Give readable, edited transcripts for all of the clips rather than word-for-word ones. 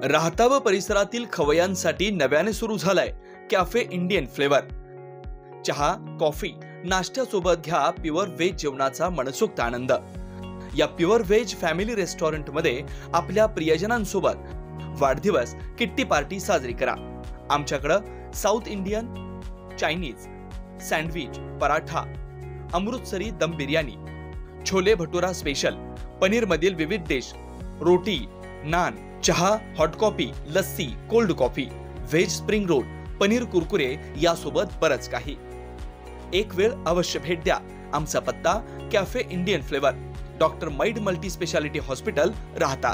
राहता व परिसरातील खवय्यांसाठी नव्याने सुरू झालाय कॅफे इंडियन फ्लेवर। चहा, कॉफी, नाश्त्यासोबत घ्या प्युअर व्हेज जेवणाचा मनसोक्त आनंद। या प्युअर व्हेज फॅमिली रेस्टॉरंट मध्ये आपल्या प्रियजनांसोबत वाढदिवस किट्टी पार्टी साजरी करा। आमच्याकडे south Indian, Chinese, sandwich, paratha, Amritsari दम बिर्याणी, छोले भटुरा स्पेशल, पनीर मधील विविध डिश, रोटी, नान, चहा, hot coffee, lassi, cold coffee, veg spring roll, paneer Kurkure यासोबत बरंच काही। एक वेळ अवश्य भेट द्या। आमचा पत्ता कॅफे इंडियन फ्लेवर, डॉक्टर मैड मल्टी स्पेशालिटी हॉस्पिटल, राहता।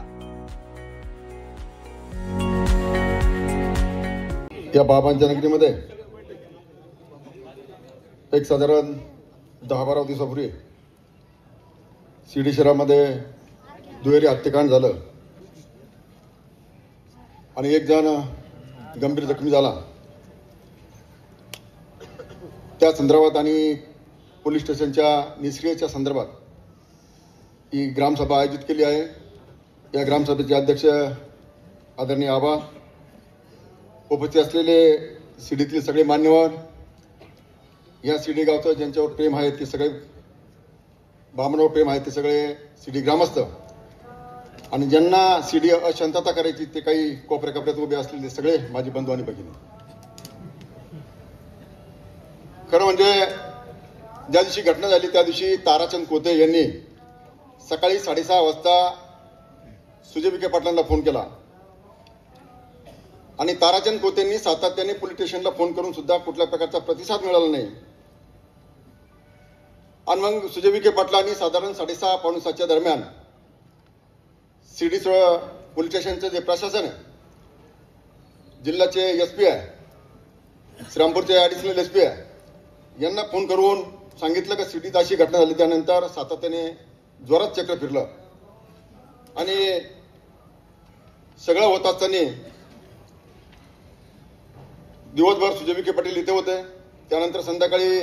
या बाबांच्या नगरीमध्ये एक साधारण 10-12 दिवसापूर्वी शिर्डी शहरामध्ये दुहेरी हत्याकांड झालं आणि एक जण गंभीर जखमी झाला। त्या संदर्भात आणि पोलीस स्टेशनच्या निष्क्रियतेच्या संदर्भात ही ग्रामसभा आयोजित केली आहे। या ग्रामसभेचे अध्यक्ष आदरणीय आबा, उपस्थित असलेले शिर्डीतील सगळे मान्यवर, या शिर्डी गावचं ज्यांच्यावर प्रेम आहे ते सगळे, बामणावर प्रेम आहे ते सगळे शिर्डी ग्रामस्थ, आणि ज्यांना शिर्डी अशांतता करायची ते काही कोपऱ्या कपड्यात उभे असलेले सगळे माझे बंधू आणि भगिनी। खरं म्हणजे ज्या दिवशी घटना झाली त्या दिवशी ताराचंद कोते यांनी सकाळी 6:30 वाजता सुजय विखे पाटलांना फोन केला आणि ताराचंद कोतेंनी सातत्याने पोलीस स्टेशनला फोन करून सुद्धा कुठल्या प्रकारचा प्रतिसाद मिळाला नाही। आणि मग सुजय विखे पाटलांनी साधारण 6:30-6:45 दरम्यान शिर्डी पोलीस स्टेशनचे जे प्रशासन आहे, जिल्ह्याचे एसपी आहे, श्रीरामपूरचे ॲडिशनल एसपी आहे, यांना फोन करून सांगितलं की शिर्डीत अशी घटना झाली। त्यानंतर सातत्याने जोरात चक्र फिरलं आणि सगळं होत असताना दिवसभर सुजय विखे पाटील इथे होते। त्यानंतर संध्याकाळी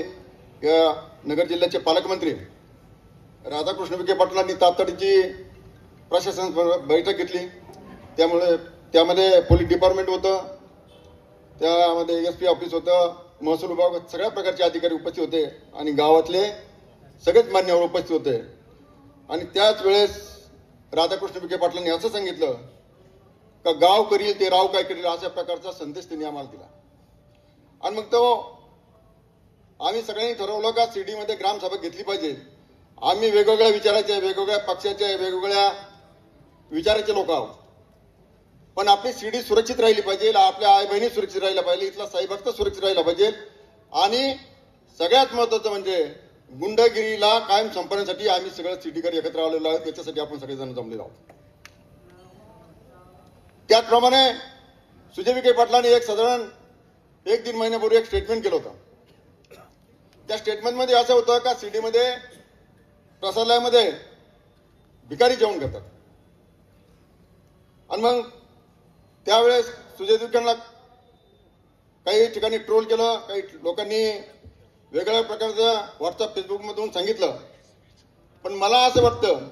या नगर जिल्ह्याचे पालकमंत्री राधाकृष्ण विखे पाटलांनी तातडीची प्रशासन बैठक घेतली। त्यामध्ये पोलीस डिपार्टमेंट होतं, त्यामध्ये एसपी ऑफिस होतं, महसूल विभाग, सगळ्या प्रकारचे अधिकारी उपस्थित होते आणि गावातले सगळेच मान्यवर उपस्थित होते। आणि त्याच वेळेस राधाकृष्ण विखे पाटलांनी असं सांगितलं का गाव करील ते राव काय करील, अशा प्रकारचा संदेश त्यांनी आम्हाला दिला। आणि मग तो आम्ही सगळ्यांनी ठरवलं का शिर्डीमध्ये ग्रामसभा घेतली पाहिजे। आम्ही वेगवेगळ्या विचाराचे, वेगवेगळ्या पक्षाचे, वेगवेगळ्या विचाराचे लोक आहोत, पण आपली शिर्डी सुरक्षित राहिली पाहिजे, आपल्या आई बहिणी सुरक्षित राहिल्या पाहिजे, इथला साईभक्त सुरक्षित राहिला पाहिजे, आणि सगळ्यात महत्वाचं म्हणजे गुंडगिरीला कायम संपवण्यासाठी आम्ही सगळं शिर्डीकर एकत्र आलेलो आहोत। त्याच्यासाठी आपण सगळेजण जमलेलो आहोत। त्याचप्रमाणे सुजय विखे पाटलांनी साधारण 1-3 महिन्यापूर्वी एक स्टेटमेंट केलं होतं। त्या स्टेटमेंटमध्ये असं होतं का शिर्डीमध्ये प्रसादालयामध्ये भिकारी जेवण करतात। आणि मग त्यावेळेस सुजय विखेंना काही ठिकाणी ट्रोल केलं, काही लोकांनी वेगवेगळ्या प्रकारचं व्हॉट्सअप, फेसबुकमधून सांगितलं। पण मला असं वाटतं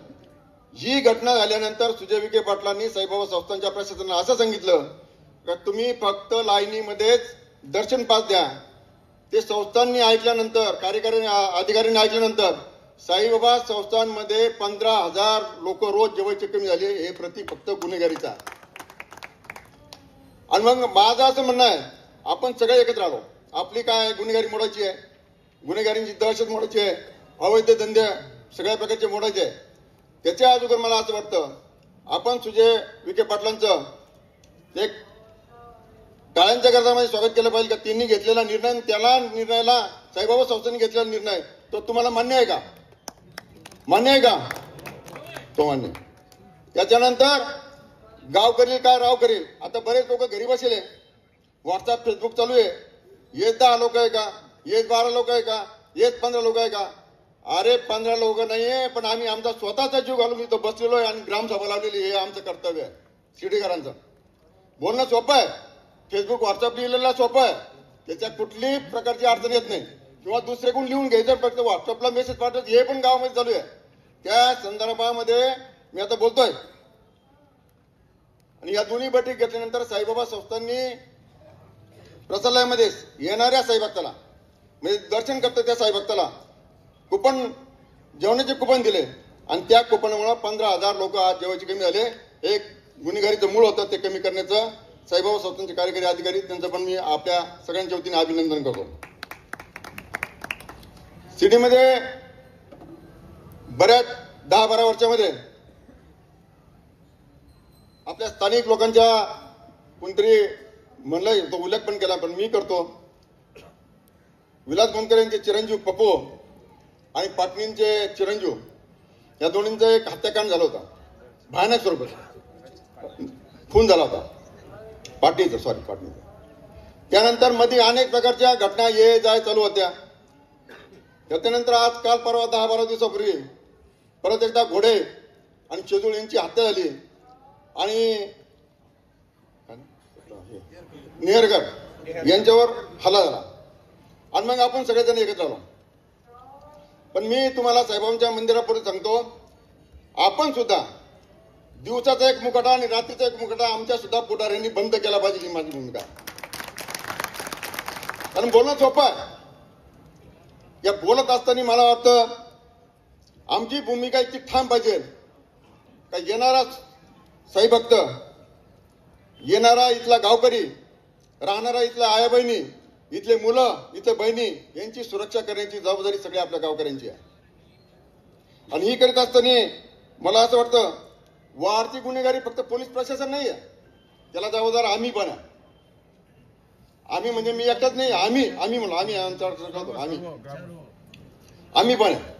ही घटना झाल्यानंतर सुजय विखे पाटलांनी साईबाबा संस्थांच्या प्रशासनाला असं सांगितलं का तुम्ही फक्त लाईनीमध्येच दर्शन पास द्या। ते संस्थांनी ऐकल्यानंतर, कार्यकारी अधिकाऱ्यांनी ऐकल्यानंतर साईबाबा संस्थांमध्ये 15,000 लोक रोज जेवायचे कमी झाले, हे प्रतीक फक्त गुन्हेगारीचा। आणि मग माझं असं म्हणणं आहे आपण सगळे एकत्र आलो, आपली काय गुन्हेगारी मोडायची आहे, गुन्हेगारींची दहशत मोडायची आहे, अवैध धंदे सगळ्या प्रकारचे मोडायचे आहे। त्याच्या अगोदर मला असं वाटतं आपण सुजय विखे पाटलांचं एक टाळ्यांच्या गजरामध्ये स्वागत केलं पाहिजे का त्यांनी घेतलेला निर्णय, त्याला निर्णयाला साईबाबा संस्थांनी घेतलेला निर्णय तो तुम्हाला मान्य आहे का? मान्य आहे का? तो मान्य। त्याच्यानंतर गाव करील काय राव करील, आता बरेच लोक घरी बसले, व्हॉट्सअप फेसबुक चालू आहे, येत 10 लोक आहे का, येत 12 लोक आहे का, येत 15 लोक आहे का? अरे 15 लोक नाहीये, पण आम्ही आमचा स्वतःचा जीव घालून इथं बसलेलो आहे आणि ग्रामसभा लावलेली, हे आमचं कर्तव्य आहे शिर्डीकरांचं। बोलणं सोपं आहे, फेसबुक व्हॉट्सअप लिहिलेला सोपं आहे, त्याच्यात कुठलीही प्रकारची अडचण येत नाही, किंवा दुसरेकडून लिहून घ्यायचं, फक्त व्हॉट्सअपला मेसेज पाठवायचं, हे पण गावामध्ये चालू आहे। त्या संदर्भामध्ये मी आता बोलतोय आणि या दोन्ही बैठक घेतल्यानंतर साईबाबा संस्थांनी प्रसालयामध्ये येणाऱ्या साईभक्ताला म्हणजे दर्शन करतो त्या साईभक्ताला कुपन जेवणाचे कुपन दिले आणि त्या कुपनमुळे 15,000 लोक आज जेवायचे कमी झाले. एक गुन्हेगारीचं मूळ होतं ते कमी करण्याचं साईबाबा संस्थांचे कार्यकारी अधिकारी त्यांचं पण मी आपल्या सगळ्यांच्या वतीने अभिनंदन करतो. सिटीमध्ये बऱ्याच 10-12 वर्षामध्ये आपल्या स्थानिक लोकांच्या कोणतरी म्हणलं तो उल्लेख पण केला पण मी करतो. विलास गोंदकर यांचे चिरंजीव पप्पू आणि पाटणींचे चिरंजीव या दोन्हींचा एक हत्याकांड झाला होता. भयानक स्वरूपाचा खून झाला होता पाटणीचा. त्यानंतर मध्ये अनेक प्रकारच्या घटना ये जाय चालू होत्या. त्याच्यानंतर आज काल परवा 10-12 दिवसापूर्वी परत एकदा घोडे आणि शेजूळ यांची हत्या झाली आणि नेहरकर यांच्यावर हल्ला झाला आणि मग आपण सगळेजण एकत्र आलो. पण मी तुम्हाला साईबाबांच्या मंदिरापुढे सांगतो, आपण सुद्धा दिवसाचा एक मुकाटा आणि रात्रीचा एक मुकाटा आमच्या सुद्धा पुढाऱ्यांनी बंद केला पाहिजे ही माझी भूमिका. कारण बोलणं सोपं आहे. या बोलत असताना मला वाटतं आमची भूमिका इतकी ठाम पाहिजे का येणारा साईभक्त, येणारा इथला गावकरी, राहणारा इथला आया बहिणी, इथले मुलं, इथले बहिणी यांची सुरक्षा करण्याची जबाबदारी सगळी आपल्या गावकऱ्यांची आहे. आणि ही करीत असताना मला असं वाटतं वाढती गुन्हेगारी फक्त पोलीस प्रशासन नाही आहे, त्याला जबाबदार आम्ही पण आहे. आम्ही म्हणजे मी एकटाच नाही, आम्ही म्हणून आम्ही पण आहे.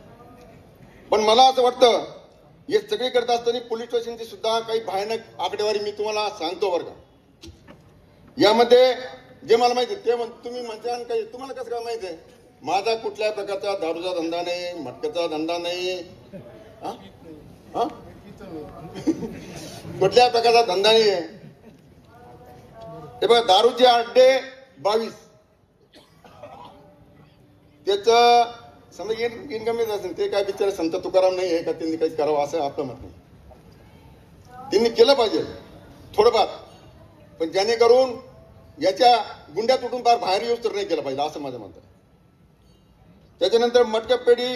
पण मला असं वाटतं हे सगळे करत असताना पोलीस स्टेशनची सुद्धा काही भयानक आकडेवारी मी तुम्हाला सांगतो बरं का. यामध्ये जे मला माहिती आहे ते तुम्ही म्हणता काही तुम्हाला कसं काय माहिती आहे. माझा कुठल्या प्रकारचा दारूचा धंदा नाही, मटक्याचा धंदा नाही, कुठल्या प्रकारचा धंदा नाही आहे. हे बघा दारूचे अड्डे 22, त्याच समजा इन्कम येत असेल ते काय बिचारे संत तुकाराम नाही आहे का त्यांनी काही करावं असं आपलं मत नाही. त्यांनी केलं पाहिजे थोडंफार, पण जेणेकरून याच्या गुंड्यात उठून फार बाहेर येऊच तर नाही केलं पाहिजे असं माझं मत आहे. त्याच्यानंतर मटका पेढी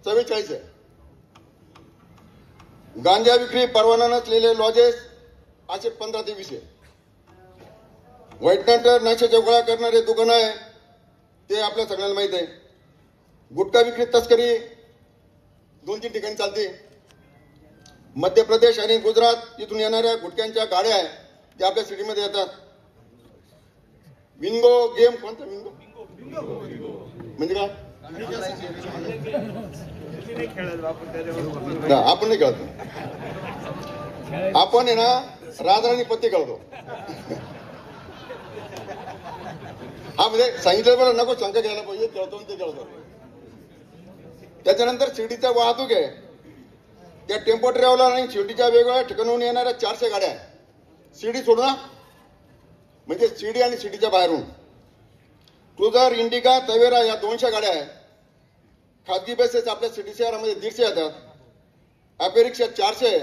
44 आहे. गांजा विक्री परवाना नसलेले लॉजेस असे 15 ते 20 आहे. व्हाईटनंतर नशेच्या गोळा करणारे दुकानं आहे ते आपल्या सगळ्यांना माहित आहे. गुटखा विक्री तस्करी 2-3 ठिकाणी चालते. मध्य प्रदेश आणि गुजरात इथून येणाऱ्या गुटख्यांच्या गाड्या आहे त्या आपल्या सिटीमध्ये येतात. बिंगो गेम कोणता बिंगो म्हणजे काय आपण नाही खेळत. आपण आहे ना राजराणी पत्ते खेळतो. हा म्हणजे सांगितलं बरं नको शंका घ्यायला पाहिजे, खेळतो ते खेळतो. त्याच्यानंतर शिर्डीचा वाहतूक आहे. त्या टेम्पो ट्रॅव्हलर आणि शिर्डीच्या वेगवेगळ्या ठिकाणून येणाऱ्या 400 गाड्या आहेत. शिर्डी सोडून म्हणजे शिर्डी आणि शिर्डीच्या बाहेरून क्रुझर, इंडिका, तवेरा या 200 गाड्या आहेत. खाजगी बसेस आपल्या सिटी शहरामध्ये 150 येतात. ॲपे रिक्षा 400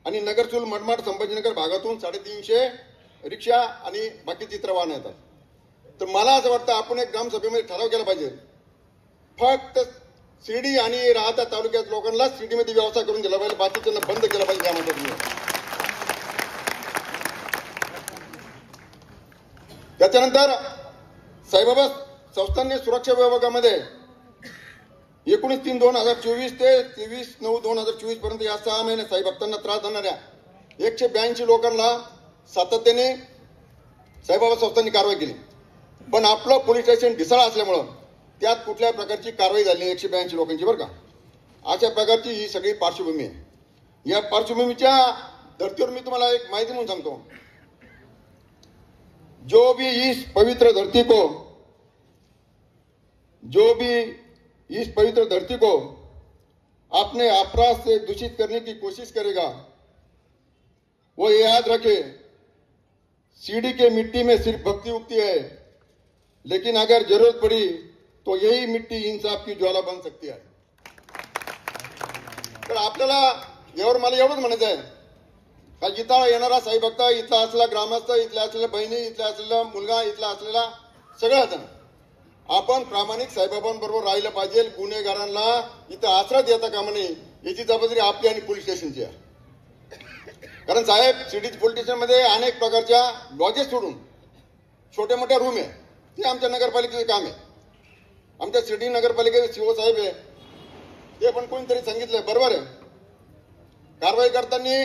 आणि नगरचूल, मनमाड, संभाजीनगर भागातून 350 रिक्षा आणि बाकीची इतर वाहनं येतात. तर मला असं वाटतं आपण एक ग्रामसभेमध्ये ठराव केला पाहिजे, फक्त शिर्डी आणि राहता तालुक्यात लोकांना सिटीमध्ये व्यवस्था करून दिला पाहिजे, बाकीच्यांना बंद केला पाहिजे. त्या म्हणतात त्याच्यानंतर साईबाबा संस्थांनी सुरक्षा विभागामध्ये 19/3/2024 ते 23/9/2024 पर्यंत या 6 महिने साईभक्तांना त्रास देणाऱ्या 182 लोकांना सातत्याने साईबाबा संस्थांनी कारवाई केली. पण आपलं पोलीस स्टेशन ढिसाळ असल्यामुळं त्यात कुठल्या प्रकारची कारवाई झाली 182 लोकांची बरं का. अशा प्रकारची ही सगळी पार्श्वभूमी आहे. या पार्श्वभूमीच्या धर्तीवर मी तुम्हाला एक माहिती म्हणून सांगतो. जो भी इस पवित्र धरती को अपने अपराध से दूषित करने की कोशिश करेगा वो ये याद रखे, सीढ़ी के मिट्टी में सिर्फ भक्ति उगती है, लेकिन अगर जरूरत पड़ी तो यही मिट्टी इंसाफ की ज्वाला बन सकती है. तर आपल्याला यावर मला एवढंच म्हणायचं आहे का जिथं येणारा साई भक्त, इथला असलेला ग्रामस्थ, इथल्या असलेल्या बहिणी, इथला असलेला मुलगा, इथला असलेला सगळा जण आपण प्रामाणिक साईबाबांबरोबर राहिलं पाहिजे. गुन्हेगारांना इथं आसरा देता कामा नये, याची जबाबदारी आपली आणि पोलीस स्टेशनची आहे. कारण साहेब, सिटी पोलीस स्टेशनमध्ये अनेक प्रकारच्या लॉजेस सोडून छोट्या मोठ्या रूम आहे, ते आमच्या नगरपालिकेचं काम आहे. आमच्या सिटी नगरपालिकेचे सीओ साहेब आहे, ते पण कोणीतरी सांगितलंय बरोबर आहे. कारवाई करताना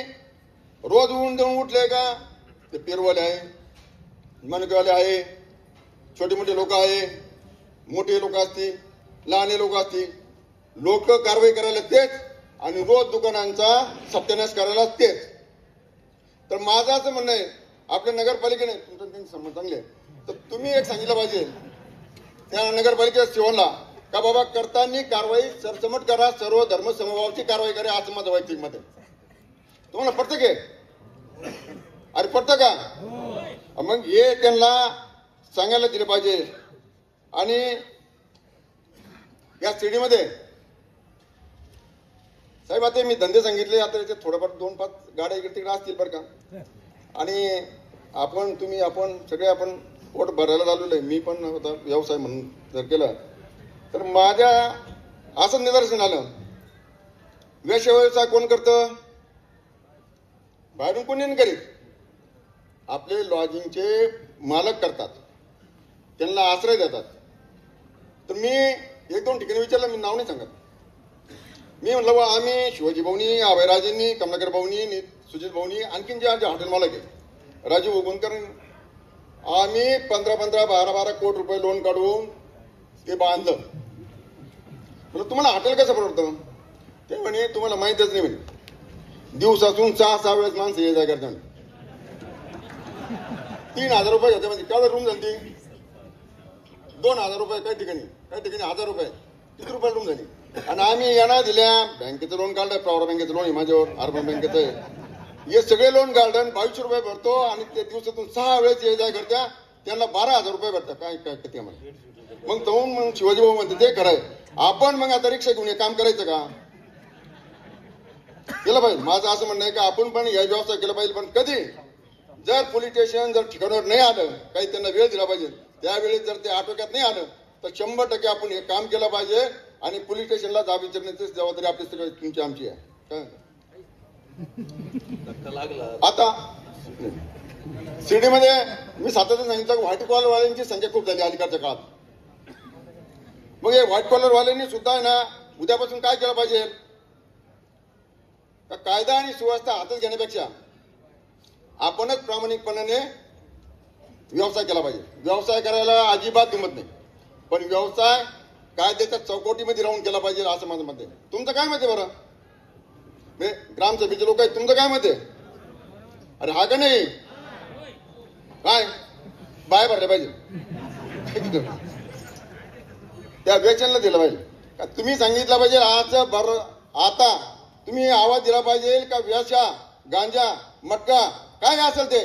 रोज देऊन उठले का ते पेरवाले आहे, मनकेवाले आहे, छोटे मोठे लोक आहे, मोठे लोक असतील, लहान लोक असतील, लोक कारवाई करायला तेच आणि रोज दुकानांचा सत्यानाश करायला तेच. तर माझं असं म्हणणं आहे, आपल्या नगरपालिकेने तुमचं त्यांचे संबंध चांगले, तर तुम्ही एक सांगितलं पाहिजे त्या नगरपालिकेच्या सेवांना का बाबा करताना कारवाई सरसमट करा, सर्व धर्म समभावाची कारवाई करा, असं माझं वैयक्तिक मत आहे. तुम्हाला पडतं की? अरे पडतं का? मग हे त्यांना सांगायला दिलं पाहिजे. आणि या सिटीमध्ये साहेब आता मी धंदे सांगितले, आता याच्यात थोडंफार 2-5 गाड्या इकडे तिकडे असतील बरं का. आणि आपण सगळे आपण पोट भरायला झालेलो आहे. मी पण होता व्यवसाय म्हणून जर केला तर माझ्या असं निदर्शन आलं, व्यवसाय कोण करतं? बाहेरून कोणी नाही करीत, आपले लॉजिंगचे मालक करतात, त्यांना आश्रय देतात. तर मी 1-2 ठिकाणी विचारलं, मी नाव नाही सांगत. मी म्हटलं आम्ही शिवाजी भाऊनी, अभयराजेंनी, कमलाकर भाऊनी, सुजित भाऊनी, आणखीन जे आमचे हॉटेल मालक आहे, राजीव उगवणकर, आम्ही 15-15, 12-12 कोटी रुपये लोन काढून ते बांधलं. म्हटलं तुम्हाला हॉटेल कसं परवडतं? ते म्हणे तुम्हाला माहितच नाही म्हणे, दिवसातून 6-6 वेळेस माणसं ये जाय करतात. 3,000 रुपये घेते म्हणजे केवढं रूम झाली ती? 2,000 रुपये, काही ठिकाणी 1,000 रुपये, किती रुपये रूम झाली. आणि आम्ही यांना दिल्या, बँकेचं लोन काढलं, प्रवरा बँकेचं लोन आहे माझ्यावर, अर्बन बँकेचं आहे, हे सगळे लोन काढलं, 2200 रुपये भरतो आणि ते दिवसातून 6 वेळेस ये जाय करत्या, त्यांना 12,000 रुपये भरतात. काय काय किती आम्हाला? मग शिवाजी भाऊ म्हणते ते खरंय, आपण मग आता रिक्षा घेऊन हे काम करायचं का? केलं पाहिजे. माझं असं म्हणणं आहे की आपण पण या व्यवस्था केलं पाहिजे. पण कधी जर पोलीस स्टेशन जर ठिकाणावर नाही आलं, काही त्यांना वेळ दिला पाहिजे, त्यावेळेस जर ते आटोक्यात नाही आलं तर 100% आपण हे काम केलं पाहिजे. आणि पोलीस स्टेशनला जाब विचारण्याची जबाबदारी आपली सगळी तुमची आमची आहे. आता सिटीमध्ये मी सातत्याने सांगितलं व्हाईट कॉलर वाल्यांची संख्या खूप झाली अलीकडच्या काळात. मग हे व्हाईट कॉलर वाल्यांनी सुद्धा आहे ना, उद्यापासून काय केलं पाहिजे? कायदा आणि सुव्यवस्था हातात घेण्यापेक्षा आपणच प्रामाणिकपणाने व्यवसाय केला पाहिजे. व्यवसाय करायला अजिबात किंमत नाही, पण व्यवसाय कायद्याच्या चौकटीमध्ये राहून केला पाहिजे असं माझं मत आहे. तुमचं काय मत आहे बरं? ग्रामसभेचे लोक आहेत, तुमचं काय मत आहे? अरे हा का नाही काय बाय भरले पाहिजे, त्या वेचनला दिलं पाहिजे का? तुम्ही सांगितलं पाहिजे आज बरं, आता तुम्ही आवाज दिला पाहिजे का व्याशा, गांजा, मटका काय असेल ते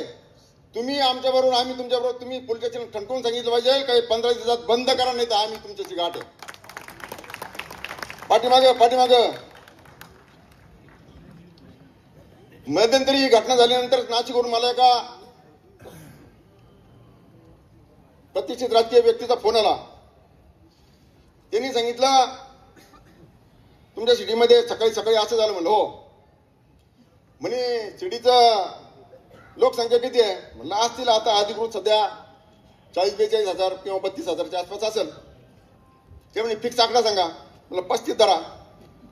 तुम्ही आमच्या बरोबर, आम्ही तुमच्या बरोबर, तुम्ही पोलीस स्टेशन ठणकून सांगितलं पाहिजे काही 15 दिवसात बंद करा, नाही तर आम्ही तुमच्याशी गाठ आहे. पाठीमाग मध्यंतरी ही घटना झाल्यानंतर नाशिकवरून मला एका प्रतिष्ठित राजकीय व्यक्तीचा फोन आला. त्यांनी सांगितलं तुमच्या सिटीमध्ये सकाळी सकाळी असं झालं. म्हणलं हो. म्हणे सिटीचं लोकसंख्या किती आहे? म्हणलं असतील आता अधिकृत सध्या 40-42 हजार किंवा 32,000च्या आसपास असेल. ते म्हणे फिक्स आकडा सांगा. म्हणलं 35 धरा.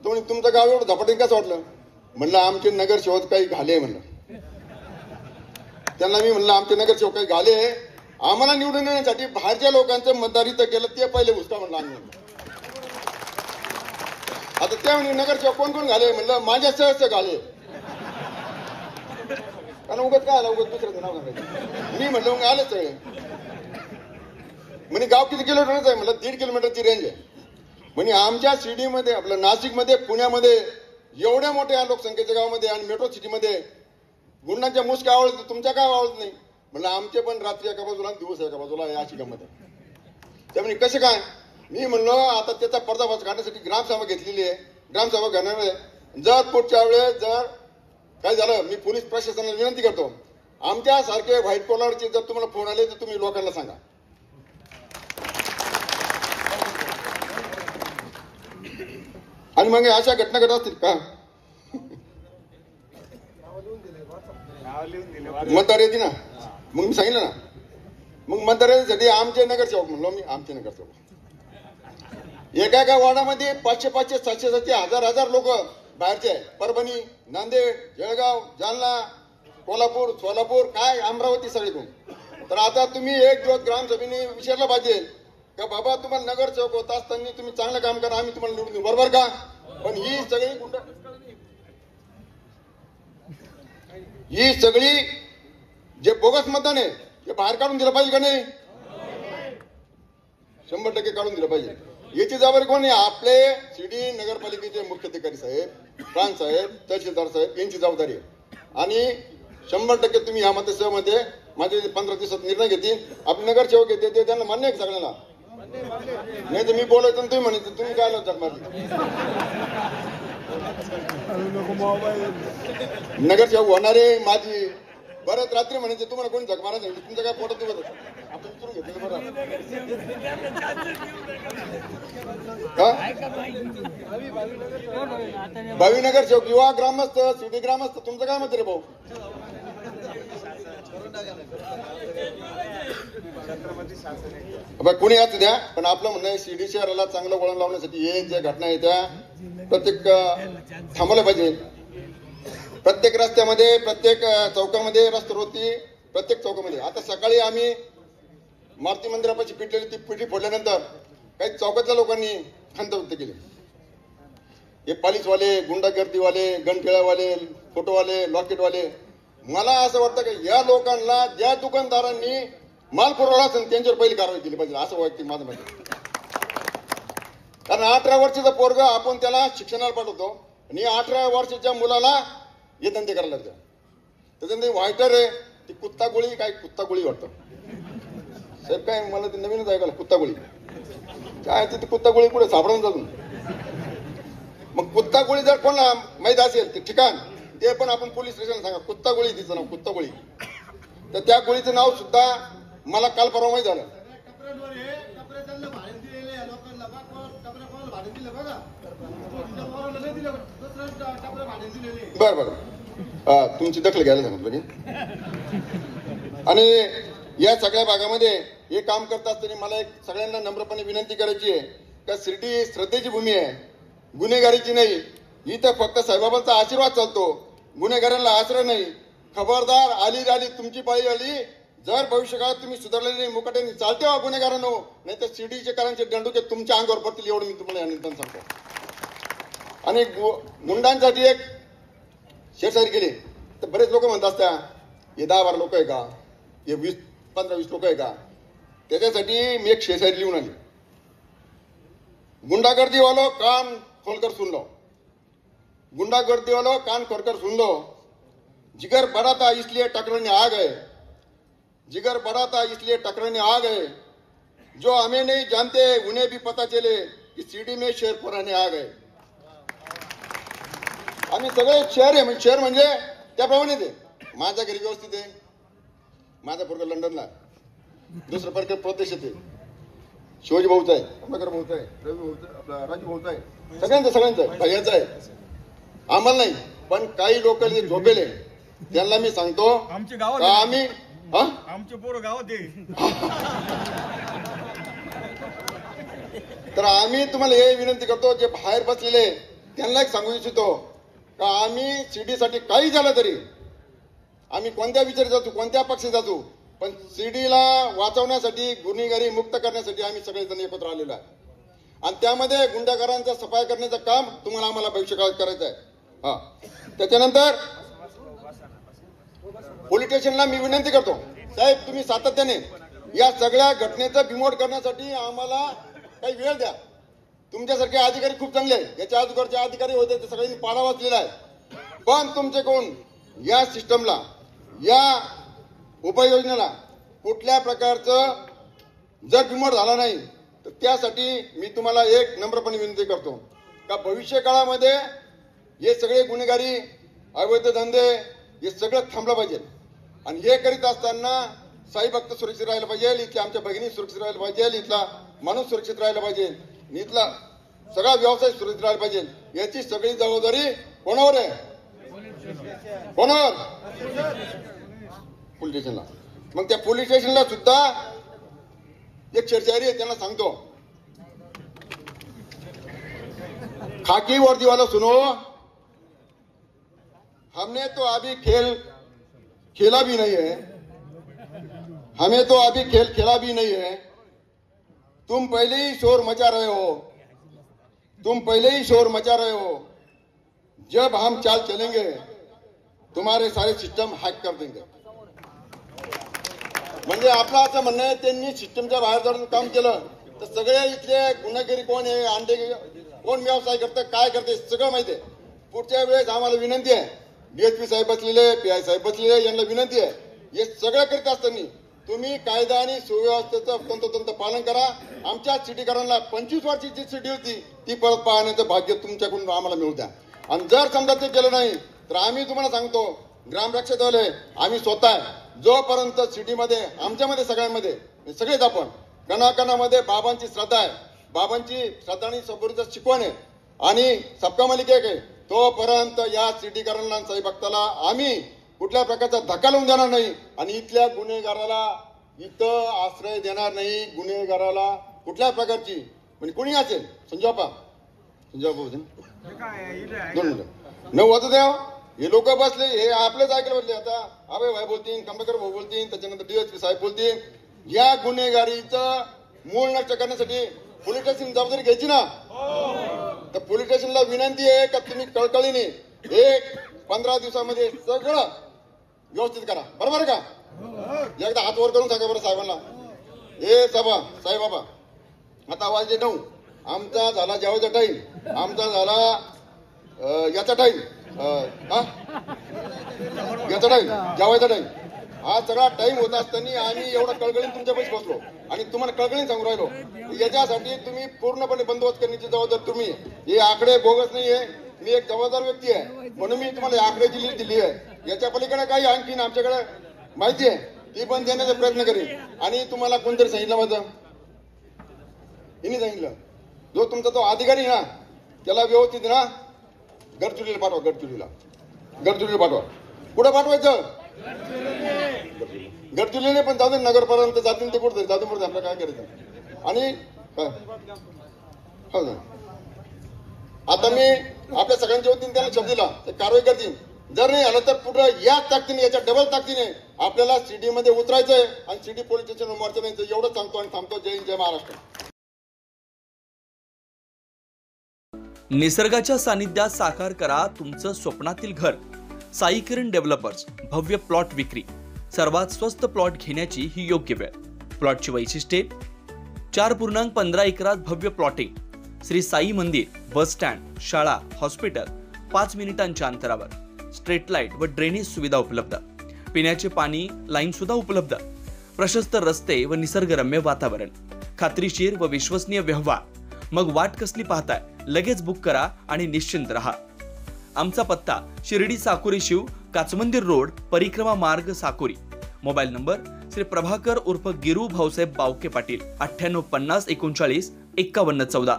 तो म्हणे तुमचं गाव एवढं झपाट्याने कसं वाटलं? म्हणलं आमचे नगरसेवक काही घाले. म्हणलं त्यांना मी म्हणलं आमचे नगरसेवक काही घाले, आम्हाला निवडून येण्यासाठी बाहेरच्या लोकांचं मतदारित केलं ते पहिले घुसका. म्हणलं आम्ही आता त्या म्हणे नगरसेवक कोण कोण घाले? म्हणलं माझ्या सहज घाले. कारण उगत काय आला, उगत दुसऱ्याचं नाव सांगायचं. मी म्हणलं मग आलेच आहे. म्हणे गाव किती किलोमीटरच आहे? म्हणलं 1.5 किलोमीटरची रेंज आहे. म्हणजे आमच्या सिटीमध्ये, आपलं नाशिकमध्ये, पुण्यामध्ये एवढ्या मोठ्या लोकसंख्येच्या गावामध्ये आणि मेट्रो सिटीमध्ये गुंडांच्या मुस काय आवडत, तुमच्या काय आवडत नाही? म्हणलं आमचे पण रात्री एका बाजूला दिवस एका बाजूला या शिकामध्ये. त्यामुळे कसे काय? मी म्हणलो आता त्याचा पर्दाफाश काढण्यासाठी ग्रामसभा घेतलेली आहे. ग्रामसभा घेणार आहे. जर पुढच्या वेळेस जर काय झालं, मी पोलीस प्रशासनाला विनंती करतो, आमच्यासारखे व्हाईट कॉलरचे जर तुम्हाला फोन आले तर तुम्ही लोकांना सांगा. आणि मग अशा घटना घडत असतील का? मतदार येते ना, मग मी सांगितलं ना, मग मतदारांसाठी आमचे नगरसेवक म्हणलो मी, आमचे नगरसेवक एका वार्डामध्ये 500, 700, 1000 लोक बाहेरचे आहे. परभणी, नांदेड, जळगाव, जालना, कोल्हापूर, सोलापूर, काय अमरावती सगळीकडून. तर आता तुम्ही एक दिवस ग्रामसभेने विचारलं पाहिजे का बाबा तुम्हाला नगरसेवक होत असताना तुम्ही चांगलं काम करा, आम्ही तुम्हाला निवडून देऊ, बरोबर का? पण ही सगळी जे बोगस मतदान आहे ते बाहेर काढून दिलं पाहिजे का नाही? 100% काढून दिलं पाहिजे. याची जबाबदारी कोण आहे? आपले शिर्डी नगरपालिकेचे मुख्याधिकारी साहेब, प्रांत साहेब, तहसीलदार साहेब यांची जबाबदारी आहे. आणि 100% तुम्ही या मतदारसंघामध्ये माझे 15 दिवसात निर्णय घेतील. आपण नगरसेवक येते ते त्यांना मान्य आहे सगळ्यांना? नाही तर मी बोलायचं तुम्ही म्हणायचं तुम्ही काय जग मारली. नगरसेवक होणारे माझी बरंच रात्री म्हणायचे तुम्हाला कोणी जग मारा सांगितलं, तुमचं काय पोटात दुखत आपण विचारून घेतलं बरं. भावी नगरसेवक किंवा ग्रामस्थ, सिटी ग्रामस्थ, तुमचं काय मत रे भाऊ? कोणी असू द्या, पण आपलं म्हणणं आहे शिर्डी शहराला चांगलं वळण लावण्यासाठी हे ज्या घटना आहेत त्या प्रत्येक थांबवल्या पाहिजे. प्रत्येक रस्त्यामध्ये, प्रत्येक चौकामध्ये रस्त्यावरती, प्रत्येक चौकामध्ये. आता सकाळी आम्ही मारुती मंदिरापाशी पिटलेली ती पिठी फोडल्यानंतर काही चौकातल्या लोकांनी खंत व्यक्त केली. हे पालिसवाले, गुंडागर्दीवाले, गनखेळावाले, फोटोवाले, लॉकेटवाले, मला असं वाटतं की या लोकांना ज्या दुकानदारांनी माल पुरवला असेल त्यांच्यावर पहिली कारवाई केली पाहिजे, असं वैयक्तिक माझं मत आहे. कारण 18 वर्षाचा पोरग आपण त्याला शिक्षणाला पाठवतो आणि 18 वर्षाच्या मुलाला हे धंदे करायला लागतात. त्याच्यामध्ये व्हायटर आहे ती कुत्ता गोळी, काय कुत्ता गोळी वाटतं साहेब, काय मला ते नवीनच ऐकायला कुत्ता गोळी काय, तिथे कुत्ता गोळी पुढे सापडून जातो. मग कुत्ता गोळी जर कोणाला माहीत असेल ते ठिकाण ते पण आपण पोलीस स्टेशनला सांगा. कुत्ता गोळी तिचं नाव कुत्ता गोळी. तर त्या गोळीचं नाव सुद्धा मला काल परवा माहीत झालं. बर बर तुमची दखल घ्यायला सांगितलं. आणि या सगळ्या भागामध्ये हे काम करत असताना मला एक सगळ्यांना नम्रपणे विनंती करायची आहे का शिर्डी श्रद्धेची भूमी आहे, गुन्हेगारीची नाही. इथं फक्त साईबाबांचा आशीर्वाद चालतो, गुन्हेगारांना आश्रय नाही. खबरदार, आली तुमची पाळी आली. जर भविष्यकाळात तुम्ही सुधारले नाही, मुकाट्याने चालते व्हा गुन्हेगारांनो, नाही तर शिर्डीचे करांचे दंडुके तुमच्या अंगावर पडतील, एवढं मी तुम्हाला या निमित्तानं सांगतो. आणि गुंडांसाठी एक शेरशायरी केली तर बरेच लोक म्हणत असतात हे 10-12 लोक आहे का, हे 15-20 लोक आहे का. त्याच्यासाठी मी एक शेरशायरी लिहून आली. गुंडागर्दी वालो कान खोलकर सुन लो, गुंडागर्दी वालो कान खोलकर सुन लो, जिगर बड़ा था इसलिए टकराने आ गए, जिगर बड़ा था इसलिए टकराने आ गए, जो हमें नहीं जानते उन्हें भी पता चले कि शिर्डी में शेर पुराने आ गए. आम्ही सगळे शहर आहे, शहर म्हणजे त्याप्रमाणे ते. माझ्या घरी व्यवस्थित आहे, माझा पोरगा लंडनला, दुसरं पोरगा प्रदेशात आहे, शिवाजी भाऊचा आहे, अंबेकर भाऊचा आहे, रवी भाऊचा, आपला राजू भाऊचा आहे, सगळ्यांचा आहे, भैयाचा आहे. आम्हाला नाही, पण काही लोक झोपेले त्यांना मी सांगतो आमचे गावात आम्ही आमचे पोरं गावात तर आम्ही तुम्हाला हे विनंती करतो जे बाहेर बसलेले त्यांना एक सांगू इच्छितो का आम्ही शिर्डीसाठी काही झालं तरी आम्ही कोणत्या विचारी जातो, कोणत्या पक्षी जातो, पण शिर्डीला वाचवण्यासाठी, गुन्हेगारी मुक्त करण्यासाठी आम्ही सगळेजण एकत्र आलेलो आहे. आणि त्यामध्ये गुंडागरांचा सफाई करण्याचं काम तुम्हाला आम्हाला भविष्यकाळात करायचं आहे. त्याच्यानंतर पोलीस स्टेशनला मी विनंती करतो साहेब तुम्ही सातत्याने या सगळ्या घटनेचं बिमोड करण्यासाठी आम्हाला काही वेळ द्या. तुमच्यासारखे अधिकारी खूप चांगले आहेत, याच्या अगोदरचे अधिकारी होते ते सगळ्यांनी पाला वाचलेला आहे. पण तुमचे कोण या सिस्टमला, या उपाययोजनेला कुठल्या प्रकारचं जर बिमोड झाला नाही तर त्यासाठी मी तुम्हाला एक नम्रपणे विनंती करतो का भविष्य काळामध्ये हे सगळे गुन्हेगारी अवैध धंदे हे सगळं थांबलं पाहिजे. आणि हे करीत असताना साई भक्त सुरक्षित राहायला पाहिजे, इथल्या आमच्या भगिनी सुरक्षित राहायला पाहिजे, इथला माणूस सुरक्षित राहायला पाहिजे, इथला सगळा व्यवसाय सुरक्षित राहायला पाहिजे. याची सगळी जबाबदारी कोणावर आहे? कोणावर? पोलीस स्टेशनला. मग त्या पोलीस स्टेशनला सुद्धा एक चर्चारी आहे, त्यांना सांगतो, खाकी वर्दी वाला सुनो, हमने तो अभी खेल खेला भी नहीं है, हमें तो अभी खेल खेला भी नहीं है. तुम पहले ही शोर मचा रहे हो, तुम पहले ही शोर मचा रहे हो. जब हम चाल चलेंगे तुम्हारे सारे सिस्टम हॅक कर देंगे. म्हणजे आपलं असं म्हणणं आहे, त्यांनी सिस्टमच्या बाहेर जाऊन काम केलं तर सगळे इथले गुन्हेगारी कोण आहे, अंडे कोण व्यवसाय करतं, काय करते सगळं माहिती आहे. पुढच्या वेळेस आम्हाला विनंती आहे, डीएसपी साहेब बसलेले, PI साहेब बसलेले, यांना विनंती आहे, हे सगळं करीत असताना तुम्ही कायदा आणि सुव्यवस्थेचं तंतोतंत पालन करा. आमच्या सिटीकरांना 25 वर्षाची सिटी होती ती परत पाहण्याचं भाग्य तुमच्याकडून आम्हाला मिळू द्या. आणि जर समजा ते केलं नाही तर आम्ही तुम्हाला सांगतो, ग्रामरक्षक दल आहे, आम्ही स्वतः जोपर्यंत सिटीमध्ये आमच्यामध्ये सगळ्यांमध्ये सगळेच आपण कणाकणामध्ये बाबांची श्रद्धा आहे, बाबांची श्रद्धा आणि सबुरीचं शिकवण आहे आणि सबका मालिक एक आहे, तोपर्यंत या सिटीकरांना साई भक्ताला आम्ही कुठल्या प्रकारचा धक्का लावून देणार नाही. आणि इथल्या गुन्हेगाराला इथं आश्रय देणार नाही. गुन्हेगाराला कुठल्या प्रकारची म्हणजे कुणी असेल, संजय दोन मिनिटं न वाजू द्या. हे लोक बसले, हे आपलेच ऐकलं बसले. आता अभय भाई बोलतील, कंबेकर भाऊ बोलतील, त्याच्यानंतर DSP साहेब बोलतील. या गुन्हेगारीचं मूळ नष्ट करण्यासाठी पोलीस स्टेशन जबाबदारी घ्यायची ना. तर पोलीस स्टेशनला विनंती आहे का तुम्ही कळकळीने 15 दिवसामध्ये सगळं व्यवस्थित करा. बरोबर का? एकदा हात वर करून सांगा बरं साहेबांना. हे साहेब बाबा, आता वाजले 9, आमचा झाला जेवायचा टाइम, आमचा झाला याचा टाइम, याचा टाइम, जेवायचा टाइम. हा सगळा टाइम होत असताना आम्ही एवढा कळकळीने तुमच्या पैसे बसलो आणि तुम्हाला कळकळीने सांगू राहिलो. याच्यासाठी तुम्ही पूर्णपणे बंदोबस्त करण्याची जबाबदारी तुम्ही. हे आकडे बोगस नाहीये, मी एक जबाबदार व्यक्ती आहे म्हणून मी तुम्हाला आकड्याची लिस्ट दिली आहे. याच्या पलीकडे काही आणखीन आमच्याकडे माहिती आहे ती पण देण्याचा प्रयत्न करेन. आणि तुम्हाला कोणतरी सांगितलं, माझं हिने सांगितलं, जो तुमचा तो अधिकारी ना त्याला व्यवस्थित ना गडचिरोलीला पाठवा. गडचिरोलीला पाठवा. कुठं पाठवायचं? गडचिरोलीने पण जाऊ दे, नगरपर्यंत जातील ते कुठं जाऊ दे, आपलं काय करायचं. आणि हो आता मी आपल्या सगळ्यांच्या वतीने त्यांना शब्द दिला, ते कारवाई करतील. जर नाही आलं तर पुढे याच ताकदीने, याच्या डबल ताकदीने आपल्याला सिटी मध्ये उतरायचंय आणि सिटी पोलीस स्टेशन मोर्चा द्यायचं. एवढं सांगतो आणि थांबतो. जय हिंद, जय महाराष्ट्र. निसर्गाच्या सानिध्यात साकार करा तुमचं स्वप्नातील घर. साई किरण डेव्हलपर्स, भव्य प्लॉट विक्री. सर्वात स्वस्त प्लॉट घेण्याची ही योग्य वेळ. प्लॉटची वैशिष्ट्ये: 4.15 एकरात भव्य प्लॉटिंग. श्री साई मंदिर, बस स्टँड, शाळा, हॉस्पिटल 5 मिनिटांच्या अंतरावर. स्ट्रीट लाईट व ड्रेनेज सुविधा उपलब्ध. पिण्याचे पाणी लाईन सुद्धा उपलब्ध. प्रशस्त रस्ते व निसर्गरम्य वातावरण. खात्रीशीर व विश्वसनीय व्यवहार. मग वाट कसली पाहताय? लगेच बुक करा आणि निश्चिंत रहा. आमचा पत्ता: शिर्डी साकोरी शिव, काचमंदिर रोड, परिक्रमा मार्ग, साकोरी. मोबाईल नंबर: श्री प्रभाकर उर्फ गिरू भाऊसाहेब बावके पाटील, 9850 39 51 14.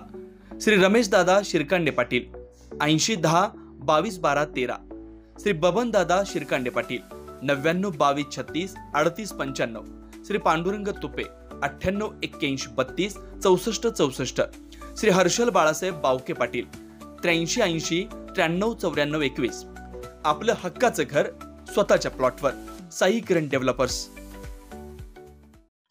श्री रमेश दादा शिरकांडे पाटील, 8010 22 12 13. श्री बबन दादा शिरकांडे पाटील, 99 22 36 38 95. श्री पांडुरंग तुपे, 98 81 32 64 64. श्री हर्षल बाळासाहेब बावके पाटील, 83 80 93 94 21. आपलं हक्काचं घर स्वतःच्या प्लॉटवर. साई किरण डेव्हलपर्स.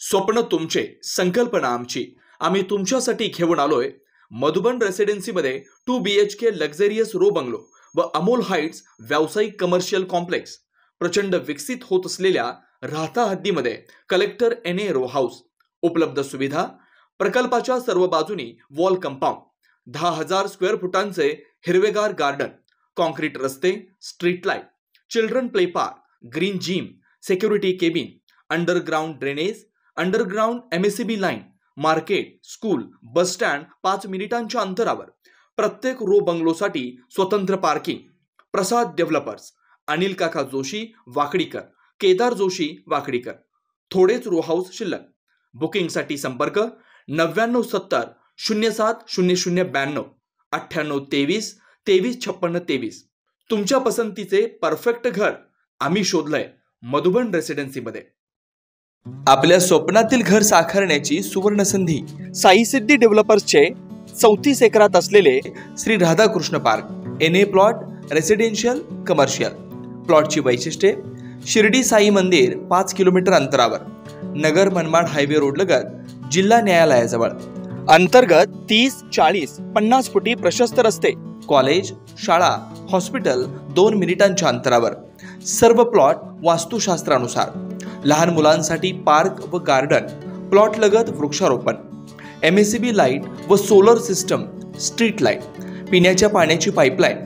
स्वप्न तुमचे, संकल्पना आमची. आम्ही तुमच्यासाठी घेऊन आलोय मधुबन रेसिडेन्सीमध्ये 2 BHK लक्झरियस रो बंगलो व अमोल हाइट्स व्यावसायिक कमर्शियल कॉम्प्लेक्स. प्रचंड विकसित होत असलेल्या राहता हद्दीमध्ये कलेक्टर NA रो हाऊस. उपलब्ध सुविधा: प्रकल्पाच्या सर्व बाजूनी वॉल कंपाऊंड, 10,000 स्क्वेअर फुटांचे हिरवेगार गार्डन, कॉन्क्रीट रस्ते, street light, children play park, green gym, security cabin, underground drainage, underground MSCB line, market, school, bus stand 5 मिनिटांच्या अंतरावर. प्रत्येक रो बंगलोसाठी स्वतंत्र पार्किंग. प्रसाद डेव्हलपर्स, अनिल काका जोशी वाकडीकर, केदार जोशी वाकडीकर. थोडेच रो हाऊस शिल्लक. बुकिंगसाठी संपर्क 9970 07 0092 9823 235623. तुमच्या पसंतीचे परफेक्ट घर आम्ही शोधलंय मधुबन रेसिडेन्सीमध्ये. आपल्या स्वप्नातील घर साकारण्याची सुवर्ण संधी. साई सिद्धी डेव्हलपर्सचे 34 एकरात असलेले Shri Radhakrishna park. NA plot, residential, commercial. प्लॉटची वैशिष्ट्ये: शिर्डी साई मंदिर 5 किलोमीटर अंतरावर, नगर मनमाड हायवे रोड लगत, जिल्हा न्यायालयाजवळ. अंतर्गत 30, 40, 50 फुटी प्रशस्त रस्ते, कॉलेज, शाळा, हॉस्पिटल 2 मिनिटांच्या अंतरावर. सर्व प्लॉट वास्तुशास्त्रानुसार. लहान मुलांसाठी पार्क व गार्डन. प्लॉट लगत वृक्षारोपण. MACB लाईट व सोलर सिस्टम, स्ट्रीट लाईट, पिण्याच्या पाण्याची पाईपलाईन,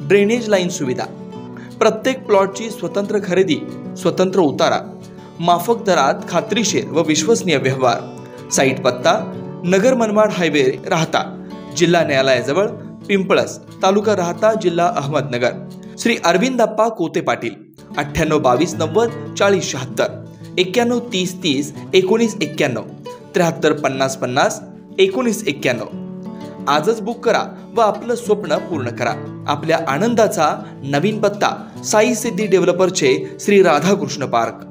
ड्रेनेज लाईन सुविधा. प्रत्येक प्लॉटची स्वतंत्र खरेदी, स्वतंत्र उतारा, माफक दरात खात्रीशीर व विश्वसनीय व्यवहार. साईट पत्ता: नगर मनमाड हायवे, राहता, जिल्हा न्यायालयाजवळ, पिंपळस, तालुका राहता, जिल्हा अहमदनगर. श्री अरविंदप्पा कोते पाटील. 98 22 90 40 76, 91 30 30 19 91, 73 50 50 19 91. आजच बुक करा व आपलं स्वप्न पूर्ण करा. आपल्या आनंदाचा नवीन पत्ता: साई सिद्धी डेव्हलपरचे श्री राधाकृष्ण पार्क.